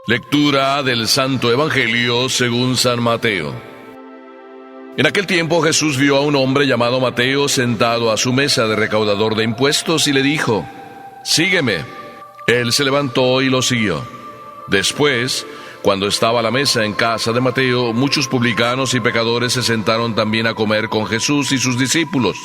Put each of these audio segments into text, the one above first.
Lectura del Santo Evangelio según San Mateo. En aquel tiempo Jesús vio a un hombre llamado Mateo sentado a su mesa de recaudador de impuestos y le dijo: «Sígueme». Él se levantó y lo siguió. Después, cuando estaba a la mesa en casa de Mateo, muchos publicanos y pecadores se sentaron también a comer con Jesús y sus discípulos.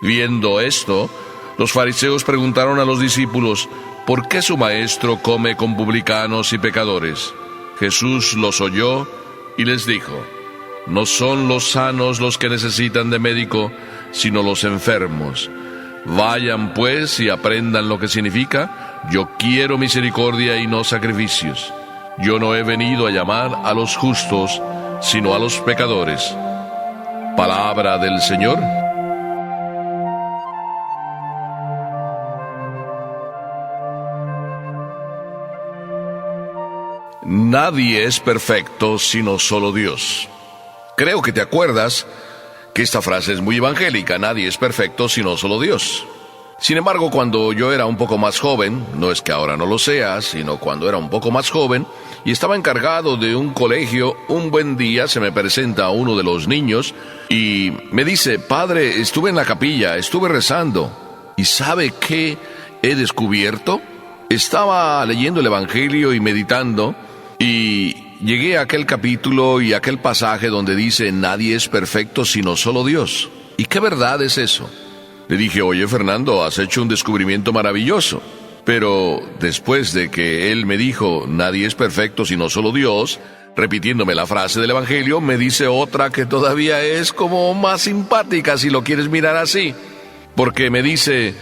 Viendo esto, los fariseos preguntaron a los discípulos: ¿por qué su maestro come con publicanos y pecadores? Jesús los oyó y les dijo: no son los sanos los que necesitan de médico, sino los enfermos. Vayan pues y aprendan lo que significa: yo quiero misericordia y no sacrificios. Yo no he venido a llamar a los justos, sino a los pecadores. Palabra del Señor. Nadie es perfecto sino solo Dios. Creo que te acuerdas que esta frase es muy evangélica: nadie es perfecto sino solo Dios. Sin embargo, cuando yo era un poco más joven, no es que ahora no lo sea, sino cuando era un poco más joven y estaba encargado de un colegio, un buen día se me presenta uno de los niños y me dice: padre, estuve en la capilla, estuve rezando, ¿y sabe qué he descubierto? Estaba leyendo el Evangelio y meditando, y llegué a aquel capítulo y aquel pasaje donde dice: nadie es perfecto sino solo Dios. ¿Y qué verdad es eso? Le dije: oye, Fernando, has hecho un descubrimiento maravilloso. Pero después de que él me dijo: nadie es perfecto sino solo Dios, repitiéndome la frase del Evangelio, me dice otra que todavía es como más simpática si lo quieres mirar así. Porque me dice: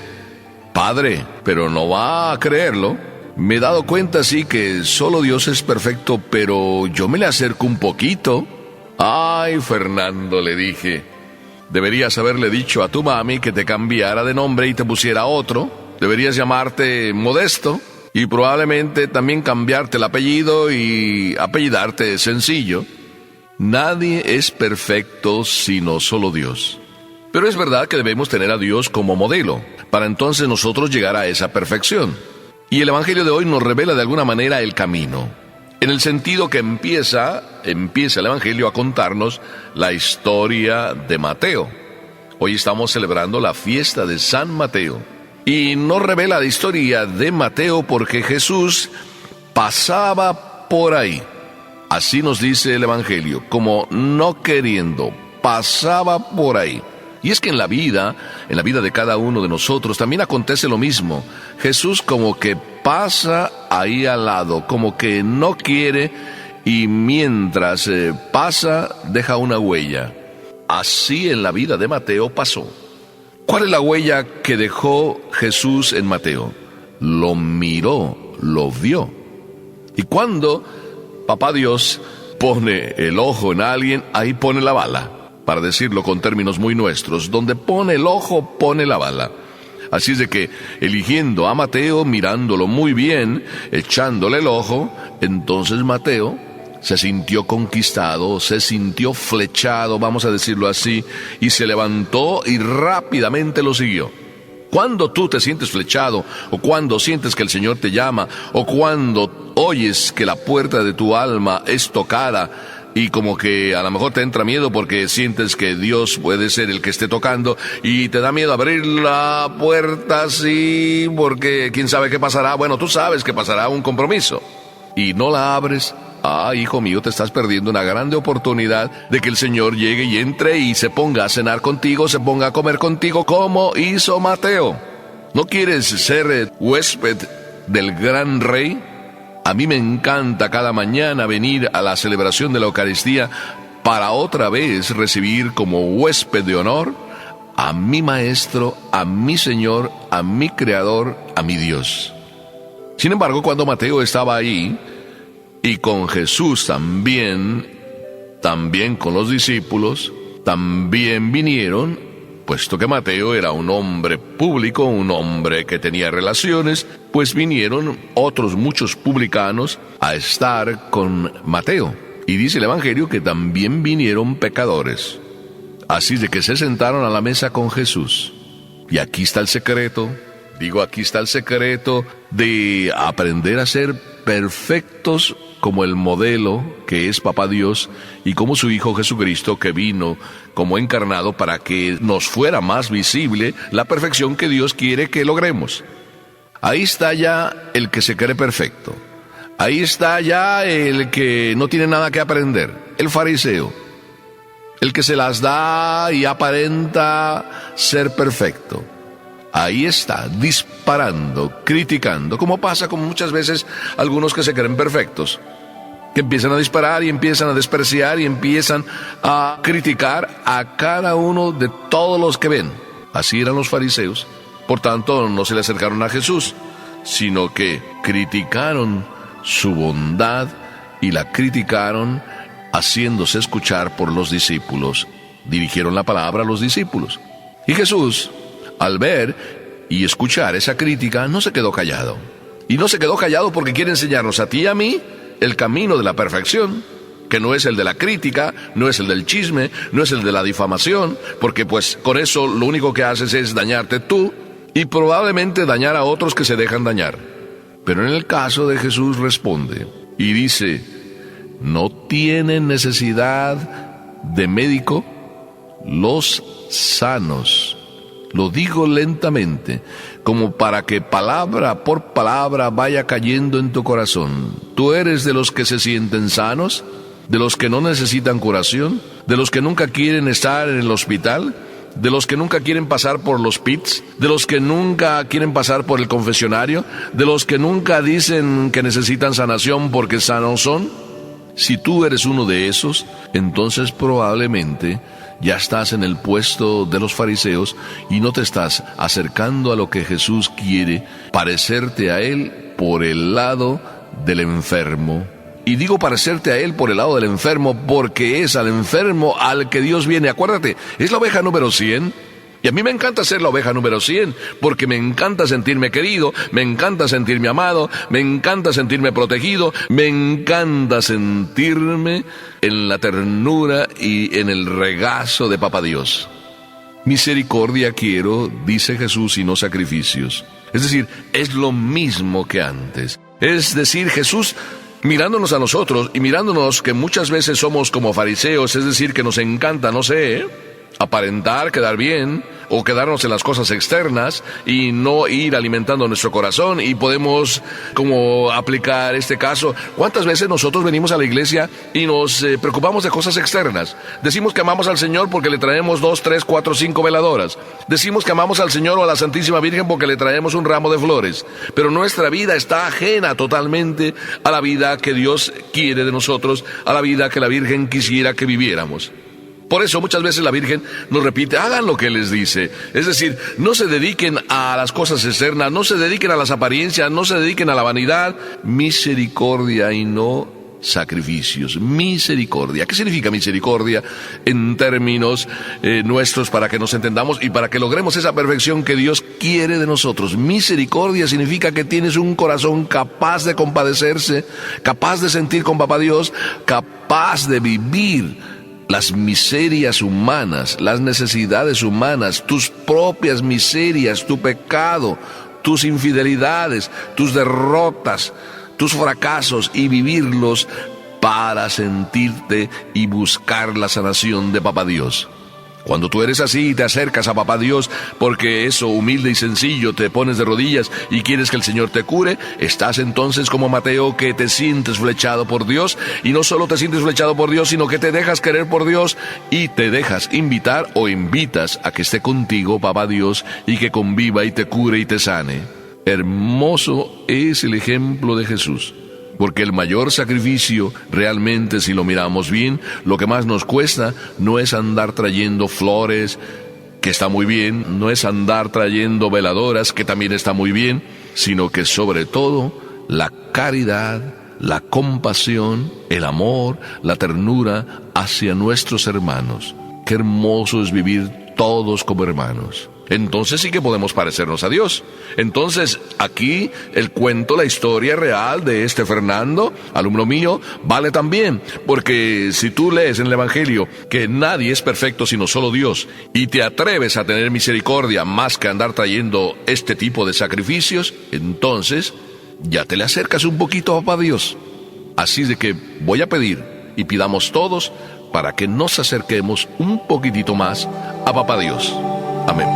padre, pero no va a creerlo, me he dado cuenta sí que solo Dios es perfecto, pero yo me le acerco un poquito. Ay, Fernando, le dije, deberías haberle dicho a tu mami que te cambiara de nombre y te pusiera otro. Deberías llamarte Modesto y probablemente también cambiarte el apellido y apellidarte Sencillo. Nadie es perfecto sino solo Dios. Pero es verdad que debemos tener a Dios como modelo, para entonces nosotros llegar a esa perfección. Y el Evangelio de hoy nos revela de alguna manera el camino, en el sentido que empieza el Evangelio a contarnos la historia de Mateo. Hoy estamos celebrando la fiesta de San Mateo, y nos revela la historia de Mateo porque Jesús pasaba por ahí. Así nos dice el Evangelio, como no queriendo, pasaba por ahí. Y es que en la vida de cada uno de nosotros también acontece lo mismo. Jesús como que pasa ahí al lado, como que no quiere, y mientras pasa deja una huella. Así en la vida de Mateo pasó. ¿Cuál es la huella que dejó Jesús en Mateo? Lo miró, lo vio. Y cuando Papá Dios pone el ojo en alguien, ahí pone la bala. Para decirlo con términos muy nuestros, donde pone el ojo, pone la bala. Así es de que, eligiendo a Mateo, mirándolo muy bien, echándole el ojo, entonces Mateo se sintió conquistado, se sintió flechado, vamos a decirlo así, y se levantó y rápidamente lo siguió. Cuando tú te sientes flechado, o cuando sientes que el Señor te llama, o cuando oyes que la puerta de tu alma es tocada, y como que a lo mejor te entra miedo porque sientes que Dios puede ser el que esté tocando y te da miedo abrir la puerta así porque quién sabe qué pasará. Bueno, tú sabes que pasará un compromiso y no la abres. Hijo mío, te estás perdiendo una grande oportunidad de que el Señor llegue y entre y se ponga a cenar contigo, se ponga a comer contigo como hizo Mateo. ¿No quieres ser huésped del gran rey? A mí me encanta cada mañana venir a la celebración de la Eucaristía para otra vez recibir como huésped de honor a mi Maestro, a mi Señor, a mi Creador, a mi Dios. Sin embargo, cuando Mateo estaba ahí, y con Jesús también con los discípulos, también vinieron, puesto que Mateo era un hombre público, un hombre que tenía relaciones, pues vinieron otros muchos publicanos a estar con Mateo. Y dice el Evangelio que también vinieron pecadores. Así de que se sentaron a la mesa con Jesús. Y aquí está el secreto, aquí está el secreto de aprender a ser perfectos como el modelo que es Papá Dios y como su Hijo Jesucristo que vino como encarnado para que nos fuera más visible la perfección que Dios quiere que logremos. Ahí está ya el que se cree perfecto. Ahí está ya el que no tiene nada que aprender, el fariseo. El que se las da y aparenta ser perfecto. Ahí está, disparando, criticando, como pasa con muchas veces algunos que se creen perfectos, que empiezan a disparar y empiezan a despreciar y empiezan a criticar a cada uno de todos los que ven. Así eran los fariseos. Por tanto, no se le acercaron a Jesús, sino que criticaron su bondad y la criticaron haciéndose escuchar por los discípulos. Dirigieron la palabra a los discípulos. Y Jesús, al ver y escuchar esa crítica, no se quedó callado. Y no se quedó callado porque quiere enseñarnos a ti y a mí el camino de la perfección, que no es el de la crítica, no es el del chisme, no es el de la difamación, porque pues con eso lo único que haces es dañarte tú y probablemente dañar a otros que se dejan dañar. Pero en el caso de Jesús responde y dice: no tienen necesidad de médico los sanos. Lo digo lentamente, como para que palabra por palabra vaya cayendo en tu corazón. ¿Tú eres de los que se sienten sanos? ¿De los que no necesitan curación? ¿De los que nunca quieren estar en el hospital? ¿De los que nunca quieren pasar por los pits? ¿De los que nunca quieren pasar por el confesionario? ¿De los que nunca dicen que necesitan sanación porque sanos son? Si tú eres uno de esos, entonces probablemente ya estás en el puesto de los fariseos y no te estás acercando a lo que Jesús quiere, parecerte a Él por el lado del enfermo. Y digo parecerte a Él por el lado del enfermo porque es al enfermo al que Dios viene. Acuérdate, es la oveja número 100. Y a mí me encanta ser la oveja número 100, porque me encanta sentirme querido, me encanta sentirme amado, me encanta sentirme protegido, me encanta sentirme en la ternura y en el regazo de Papá Dios. Misericordia quiero, dice Jesús, y no sacrificios. Es decir, es lo mismo que antes. Es decir, Jesús, mirándonos a nosotros y mirándonos que muchas veces somos como fariseos, es decir, que nos encanta, aparentar, quedar bien, o quedarnos en las cosas externas y no ir alimentando nuestro corazón. Y podemos como aplicar este caso. ¿Cuántas veces nosotros venimos a la iglesia y nos preocupamos de cosas externas? Decimos que amamos al Señor porque le traemos 2, 3, 4, 5 veladoras. Decimos que amamos al Señor o a la Santísima Virgen porque le traemos un ramo de flores. Pero nuestra vida está ajena totalmente a la vida que Dios quiere de nosotros, a la vida que la Virgen quisiera que viviéramos. Por eso muchas veces la Virgen nos repite: hagan lo que les dice. Es decir, no se dediquen a las cosas externas, no se dediquen a las apariencias, no se dediquen a la vanidad. Misericordia y no sacrificios. Misericordia. ¿Qué significa misericordia en términos nuestros, para que nos entendamos y para que logremos esa perfección que Dios quiere de nosotros? Misericordia significa que tienes un corazón capaz de compadecerse, capaz de sentir con Papá Dios, capaz de vivir las miserias humanas, las necesidades humanas, tus propias miserias, tu pecado, tus infidelidades, tus derrotas, tus fracasos, y vivirlos para sentirte y buscar la sanación de Papá Dios. Cuando tú eres así y te acercas a Papá Dios, porque eso, humilde y sencillo, te pones de rodillas y quieres que el Señor te cure, estás entonces como Mateo, que te sientes flechado por Dios, y no solo te sientes flechado por Dios, sino que te dejas querer por Dios y te dejas invitar o invitas a que esté contigo Papá Dios y que conviva y te cure y te sane. Hermoso es el ejemplo de Jesús. Porque el mayor sacrificio, realmente, si lo miramos bien, lo que más nos cuesta no es andar trayendo flores, que está muy bien, no es andar trayendo veladoras, que también está muy bien, sino que sobre todo la caridad, la compasión, el amor, la ternura hacia nuestros hermanos. Qué hermoso es vivir todos como hermanos. Entonces sí que podemos parecernos a Dios. Entonces aquí el cuento, la historia real de este Fernando, alumno mío, vale también. Porque si tú lees en el Evangelio que nadie es perfecto sino solo Dios, y te atreves a tener misericordia más que andar trayendo este tipo de sacrificios, entonces ya te le acercas un poquito a Papá Dios. Así de que voy a pedir y pidamos todos para que nos acerquemos un poquitito más a Papá Dios. Amén.